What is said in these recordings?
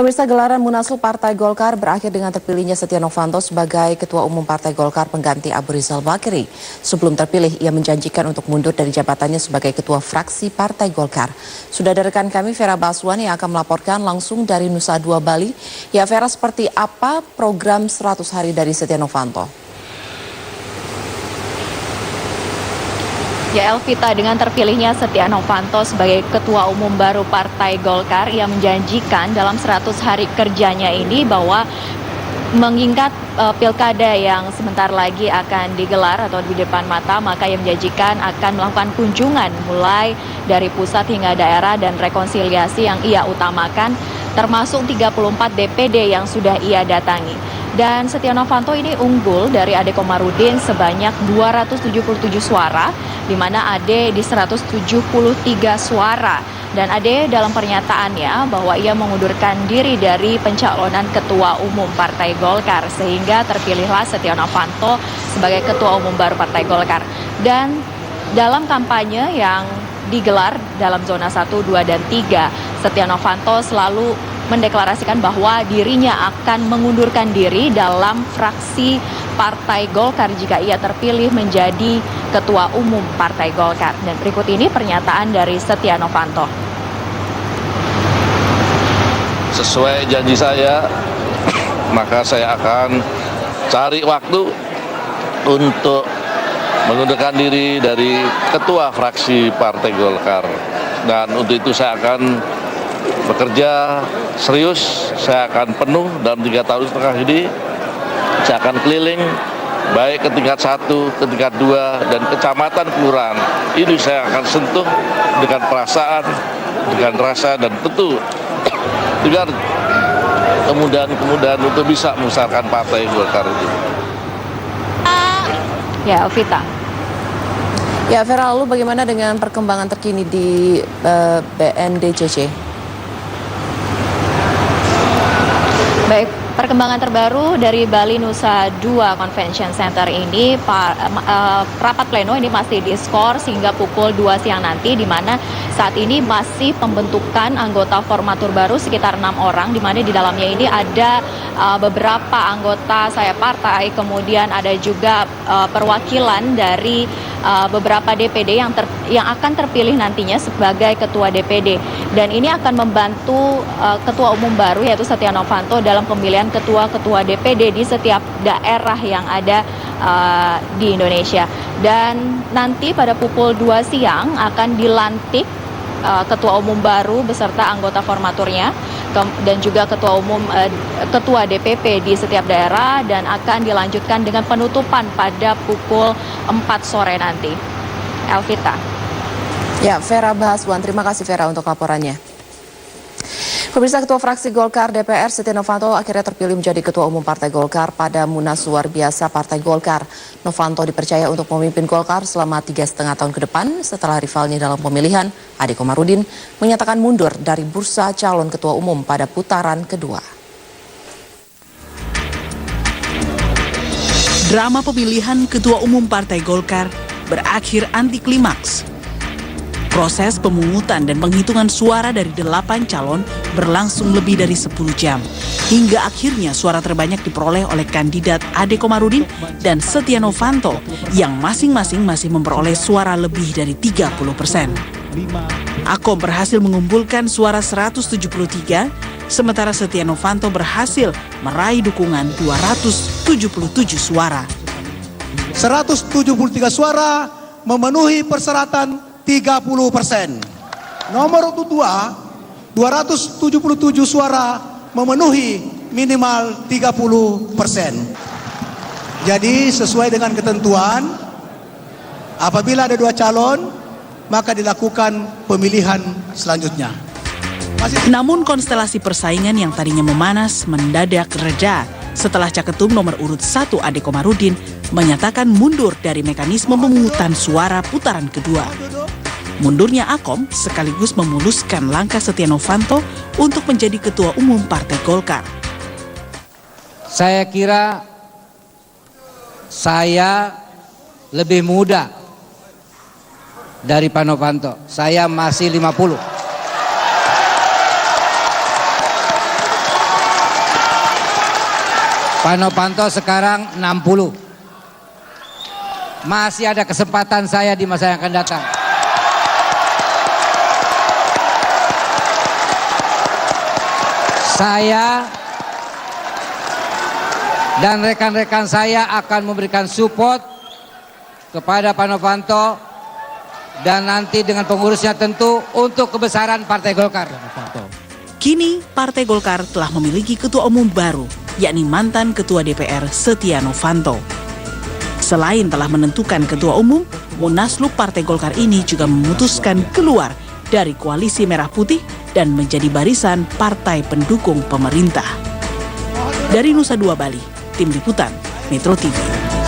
Pemirsa, gelaran Munaslup Partai Golkar berakhir dengan terpilihnya Setia Novanto sebagai Ketua Umum Partai Golkar pengganti Abu Rizal Bakri. Sebelum terpilih, ia menjanjikan untuk mundur dari jabatannya sebagai Ketua Fraksi Partai Golkar. Sudah ada rekan kami Vera Baswan yang akan melaporkan langsung dari Nusa Dua Bali. Ya Vera, seperti apa program 100 hari dari Setia Novanto? Ya Elvita, dengan terpilihnya Setia Novanto sebagai Ketua Umum baru Partai Golkar, ia menjanjikan dalam 100 hari kerjanya ini bahwa mengingat pilkada yang sebentar lagi akan digelar atau di depan mata, maka ia menjanjikan akan melakukan kunjungan mulai dari pusat hingga daerah dan rekonsiliasi yang ia utamakan, termasuk 34 DPD yang sudah ia datangi. Dan Setia Novanto ini unggul dari Ade Komarudin sebanyak 277 suara, di mana Ade di 173 suara. Dan Ade dalam pernyataannya bahwa ia mengundurkan diri dari pencalonan Ketua Umum Partai Golkar, sehingga terpilihlah Setia Novanto sebagai Ketua Umum baru Partai Golkar. Dan dalam kampanye yang digelar dalam zona 1, 2, dan 3, Setia Novanto selalu mendeklarasikan bahwa dirinya akan mengundurkan diri dalam fraksi Partai Golkar jika ia terpilih menjadi Ketua Umum Partai Golkar. Dan berikut ini pernyataan dari Setia Novanto. Sesuai janji saya, maka saya akan cari waktu untuk mengundurkan diri dari Ketua Fraksi Partai Golkar. Dan untuk itu saya akan bekerja serius, saya akan penuh dalam 3,5 tahun ini. Saya akan keliling baik ke tingkat 1, ke tingkat 2, dan kecamatan kelurahan. Ini saya akan sentuh dengan perasaan, dengan rasa, dan tentu dengan kemudahan untuk bisa membesarkan Partai Golkar itu. Ya, Elvita. Ya Vera, lalu bagaimana dengan perkembangan terkini di BNDCC? Baik, perkembangan terbaru dari Bali Nusa Dua Convention Center ini, rapat pleno ini masih diskors hingga pukul 2 siang nanti, di mana saat ini masih pembentukan anggota formatur baru sekitar 6 orang, di mana di dalamnya ini ada beberapa anggota saya partai, kemudian ada juga perwakilan dari beberapa DPD yang akan terpilih nantinya sebagai ketua DPD. Dan ini akan membantu ketua umum baru yaitu Setia Novanto dalam pemilihan ketua-ketua DPD di setiap daerah yang ada di Indonesia. Dan nanti pada pukul 2 siang akan dilantik ketua umum baru beserta anggota formaturnya dan juga ketua DPP di setiap daerah, dan akan dilanjutkan dengan penutupan pada pukul 4 sore nanti. Elvita. Ya, Vera Baswan, terima kasih Vera untuk laporannya. Pemirsa, Ketua Fraksi Golkar DPR Setia Novanto akhirnya terpilih menjadi Ketua Umum Partai Golkar pada Munas Luar Biasa Partai Golkar. Novanto dipercaya untuk memimpin Golkar selama 3,5 tahun ke depan setelah rivalnya dalam pemilihan, Ade Komarudin, menyatakan mundur dari bursa calon Ketua Umum pada putaran kedua. Drama pemilihan Ketua Umum Partai Golkar berakhir anti klimaks. Proses pemungutan dan penghitungan suara dari 8 calon berlangsung lebih dari 10 jam. Hingga akhirnya suara terbanyak diperoleh oleh kandidat Ade Komarudin dan Setia Novanto yang masing-masing masih memperoleh suara lebih dari 30%. Akom berhasil mengumpulkan suara 173, sementara Setia Novanto berhasil meraih dukungan 277 suara. 173 suara memenuhi persyaratan 30%. Nomor urut 2, 277 suara memenuhi minimal 30%. Jadi sesuai dengan ketentuan, apabila ada 2 calon, maka dilakukan pemilihan selanjutnya. Namun konstelasi persaingan yang tadinya memanas mendadak reda setelah Caketum nomor urut 1 Ade Komarudin menyatakan mundur dari mekanisme pemungutan suara putaran kedua. Mundurnya Akom sekaligus memuluskan langkah Setia Novanto untuk menjadi Ketua Umum Partai Golkar. Saya kira saya lebih muda dari Pak Novanto. Saya masih 50. Pak Novanto sekarang 60. Masih ada kesempatan saya di masa yang akan datang. Saya dan rekan-rekan saya akan memberikan support kepada Pak Novanto dan nanti dengan pengurusnya tentu untuk kebesaran Partai Golkar. Kini Partai Golkar telah memiliki ketua umum baru, yakni mantan Ketua DPR Setia Novanto. Selain telah menentukan ketua umum, Munaslup Partai Golkar ini juga memutuskan keluar dari Koalisi Merah Putih dan menjadi barisan partai pendukung pemerintah. Dari Nusa Dua Bali, Tim Liputan, Metro TV.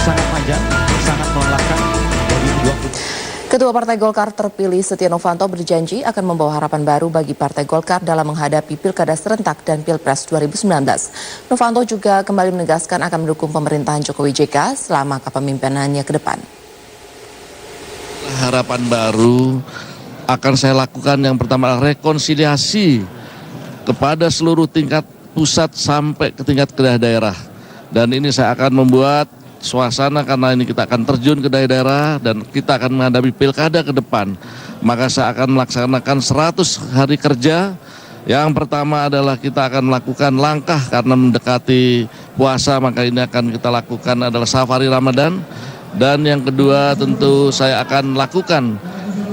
Sangat panjang, sangat melelahkan dari 20. Ketua Partai Golkar terpilih Setia Novanto berjanji akan membawa harapan baru bagi Partai Golkar dalam menghadapi Pilkada serentak dan Pilpres 2019. Novanto juga kembali menegaskan akan mendukung pemerintahan Jokowi JK selama kepemimpinannya ke depan. Harapan baru akan saya lakukan yang pertama rekonsiliasi kepada seluruh tingkat pusat sampai ke tingkat daerah. Dan ini saya akan membuat suasana karena ini kita akan terjun ke daerah dan kita akan menghadapi pilkada ke depan. Maka saya akan melaksanakan 100 hari kerja. Yang pertama adalah kita akan melakukan langkah karena mendekati puasa, maka ini akan kita lakukan adalah safari Ramadan. Dan yang kedua tentu saya akan lakukan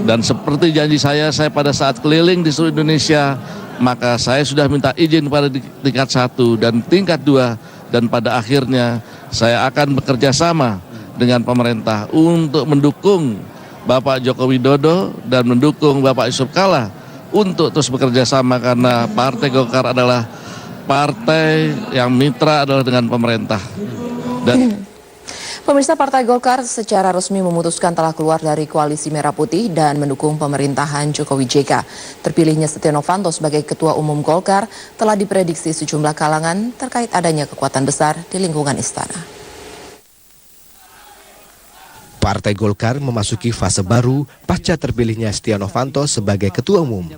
dan seperti janji saya pada saat keliling di seluruh Indonesia, maka saya sudah minta izin pada tingkat 1 dan tingkat 2. Dan pada akhirnya saya akan bekerja sama dengan pemerintah untuk mendukung Bapak Joko Widodo dan mendukung Bapak Yusuf Kalla untuk terus bekerja sama karena Partai Golkar adalah partai yang mitra adalah dengan pemerintah. Dan Pemirsa, Partai Golkar secara resmi memutuskan telah keluar dari Koalisi Merah Putih dan mendukung pemerintahan Jokowi JK. Terpilihnya Setia Novanto sebagai Ketua Umum Golkar telah diprediksi sejumlah kalangan terkait adanya kekuatan besar di lingkungan istana. Partai Golkar memasuki fase baru pasca terpilihnya Setia Novanto sebagai Ketua Umum.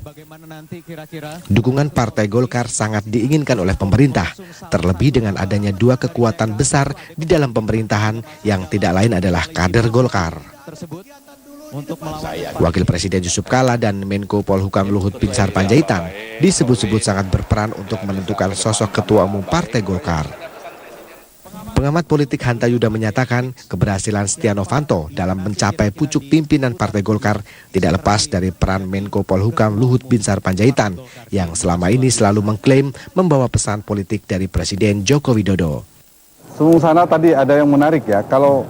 Dukungan Partai Golkar sangat diinginkan oleh pemerintah, terlebih dengan adanya 2 kekuatan besar di dalam pemerintahan yang tidak lain adalah kader Golkar. Wakil Presiden Yusuf Kalla dan Menko Polhukam Luhut Binsar Panjaitan disebut-sebut sangat berperan untuk menentukan sosok Ketua Umum Partai Golkar. Pengamat politik Hanta Yuda menyatakan keberhasilan Setia Novanto dalam mencapai pucuk pimpinan Partai Golkar tidak lepas dari peran Menko Polhukam Luhut Binsar Panjaitan yang selama ini selalu mengklaim membawa pesan politik dari Presiden Joko Widodo. Sebelum sana tadi ada yang menarik ya, kalau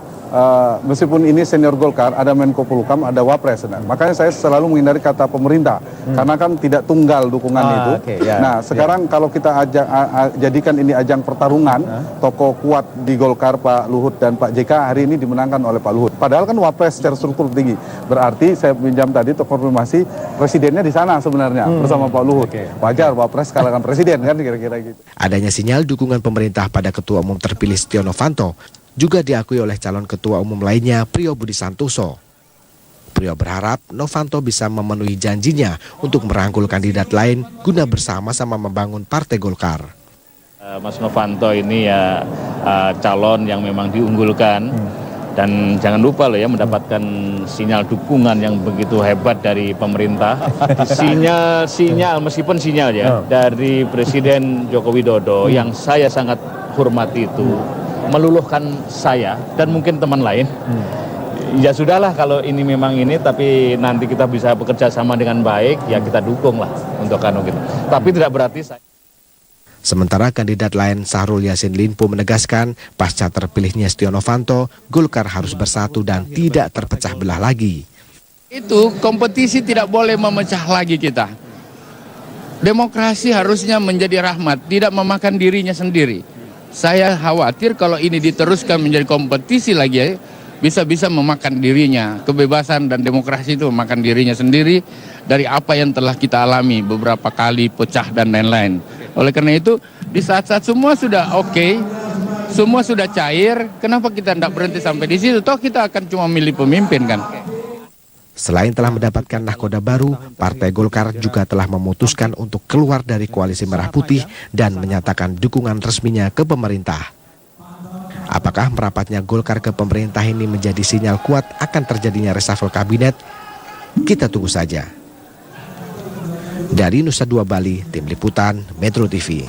meskipun ini senior Golkar, ada Menko Polhukam, ada Wapres. Nah, makanya saya selalu menghindari kata pemerintah, karena kan tidak tunggal dukungan itu. Nah, sekarang kalau kita jadikan ini ajang pertarungan, tokoh kuat di Golkar Pak Luhut dan Pak JK hari ini dimenangkan oleh Pak Luhut. Padahal kan Wapres secara struktur tinggi. Berarti saya pinjam tadi untuk konfirmasi, presidennya di sana sebenarnya bersama Pak Luhut. Wajar Wapres kalahkan presiden kan kira-kira gitu. Adanya sinyal dukungan pemerintah pada Ketua Umum terpilih Setia Novanto juga diakui oleh calon ketua umum lainnya, Priyo Budi Santoso. Priyo berharap Novanto bisa memenuhi janjinya untuk merangkul kandidat lain guna bersama-sama membangun Partai Golkar. Mas Novanto ini ya calon yang memang diunggulkan dan jangan lupa loh ya mendapatkan sinyal dukungan yang begitu hebat dari pemerintah. Sinyal meskipun sinyal ya dari Presiden Joko Widodo yang saya sangat hormati itu meluluhkan saya dan mungkin teman lain. Ya sudahlah kalau ini memang ini, tapi nanti kita bisa bekerja sama dengan baik, ya kita dukung lah untuk kanu gitu. Tapi tidak berarti saya. Sementara kandidat lain Syahrul Yassin Limpo menegaskan pasca terpilihnya Setia Novanto, Golkar harus bersatu dan tidak terpecah belah lagi. Itu kompetisi tidak boleh memecah lagi kita. Demokrasi harusnya menjadi rahmat, tidak memakan dirinya sendiri. Saya khawatir kalau ini diteruskan menjadi kompetisi lagi, bisa-bisa memakan dirinya. Kebebasan dan demokrasi itu memakan dirinya sendiri dari apa yang telah kita alami beberapa kali pecah dan lain-lain. Oleh karena itu, di saat-saat semua sudah oke, semua sudah cair, kenapa kita tidak berhenti sampai di situ? Toh kita akan cuma milih pemimpin kan? Selain telah mendapatkan nahkoda baru, Partai Golkar juga telah memutuskan untuk keluar dari Koalisi Merah Putih dan menyatakan dukungan resminya ke pemerintah. Apakah merapatnya Golkar ke pemerintah ini menjadi sinyal kuat akan terjadinya reshuffle kabinet? Kita tunggu saja. Dari Nusa Dua Bali, Tim Liputan Metro TV.